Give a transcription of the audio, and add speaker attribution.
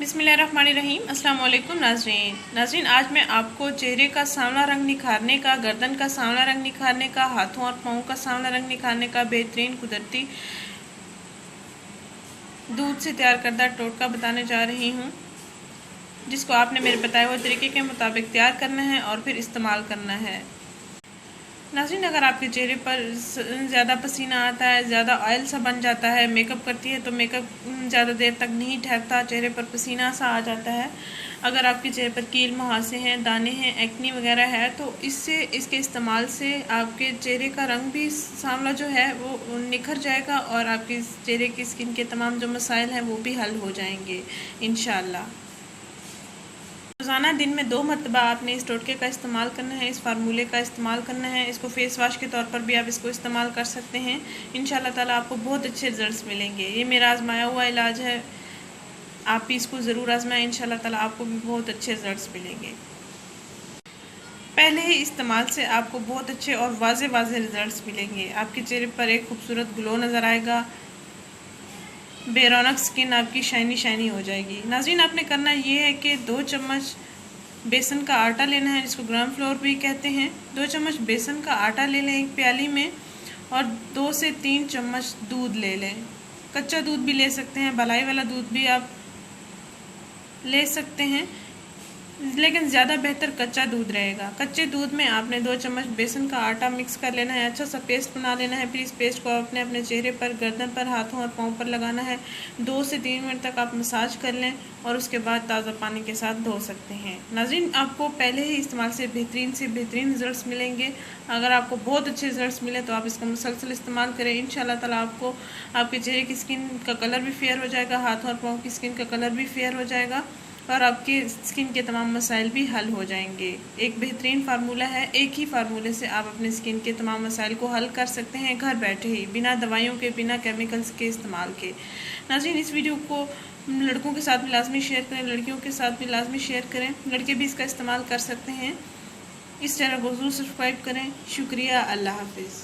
Speaker 1: बिस्मिल्लाहिर्रहमानिर्रहीम। अस्सलाम वालेकुम नाज़रीन, आज मैं आपको चेहरे का सांवला रंग निखारने का, गर्दन का सांवला रंग निखारने का, हाथों और पाँव का सांवला रंग निखारने का बेहतरीन कुदरती दूध से तैयार करदा टोटका बताने जा रही हूँ, जिसको आपने मेरे बताए हुए तरीके के मुताबिक तैयार करना है और फिर इस्तेमाल करना है। नाज़रीन, अगर आपके चेहरे पर ज़्यादा पसीना आता है, ज़्यादा ऑयल सा बन जाता है, मेकअप करती है तो मेकअप ज़्यादा देर तक नहीं ठहरता, चेहरे पर पसीना सा आ जाता है, अगर आपके चेहरे पर कील मुहासे हैं, दाने हैं, एक्नी वगैरह है, तो इसके इस्तेमाल से आपके चेहरे का रंग भी सांवला जो है वो निखर जाएगा और आपके चेहरे की स्किन के तमाम जो मसाइल हैं वो भी हल हो जाएंगे इंशाअल्लाह। रोज़ाना दिन में 2 मरतबा आपने इस टोटके का इस्तेमाल करना है, इस फार्मूले का इस्तेमाल करना है। इसको फेस वॉश के तौर पर भी आप इसको इस्तेमाल कर सकते हैं। इंशाअल्लाह ताला आपको बहुत अच्छे रिजल्ट्स मिलेंगे। ये मेरा आजमाया हुआ इलाज है, आप भी इसको ज़रूर आजमाएं, इंशाअल्लाह ताला आपको भी बहुत अच्छे रिजल्ट्स मिलेंगे। पहले ही इस्तेमाल से आपको बहुत अच्छे और वाज़े रिजल्ट्स मिलेंगे। आपके चेहरे पर एक खूबसूरत ग्लो नज़र आएगा, बेरौनक स्किन आपकी शाइनी हो जाएगी। नाज़रीन, आपने करना ये है कि 2 चम्मच बेसन का आटा लेना है, जिसको ग्राम फ्लोर भी कहते हैं। 2 चम्मच बेसन का आटा ले लें एक प्याली में और 2 से 3 चम्मच दूध ले लें। कच्चा दूध भी ले सकते हैं, मलाई वाला दूध भी आप ले सकते हैं, लेकिन ज़्यादा बेहतर कच्चा दूध रहेगा। कच्चे दूध में आपने 2 चम्मच बेसन का आटा मिक्स कर लेना है, अच्छा सा पेस्ट बना लेना है। फिर इस पेस्ट को आपने अपने चेहरे पर, गर्दन पर, हाथों और पाँव पर लगाना है। 2 से 3 मिनट तक आप मसाज कर लें और उसके बाद ताज़ा पानी के साथ धो सकते हैं। नाज़रीन, आपको पहले ही इस्तेमाल से बेहतरीन रिजल्ट्स मिलेंगे। अगर आपको बहुत अच्छे रिजल्ट्स मिले तो आप इसका मुसलसल इस्तेमाल करें। इंशाअल्लाह ताला आपको आपके चेहरे की स्किन का कलर भी फेयर हो जाएगा, हाथों और पाँव की स्किन का कलर भी फेयर हो जाएगा और आपकी स्किन के तमाम मसाइल भी हल हो जाएंगे। एक बेहतरीन फार्मूला है, एक ही फार्मूले से आप अपने स्किन के तमाम मसाइल को हल कर सकते हैं घर बैठे ही, बिना दवाइयों के, बिना केमिकल्स के इस्तेमाल के। नाज़रीन, इस वीडियो को लड़कों के साथ भी लाजमी शेयर करें, लड़कियों के साथ भी लाजमी शेयर करें, लड़के भी इसका इस्तेमाल कर सकते हैं। इस चैनल को ज़रूर सब्सक्राइब करें। शुक्रिया, अल्लाह हाफिज़।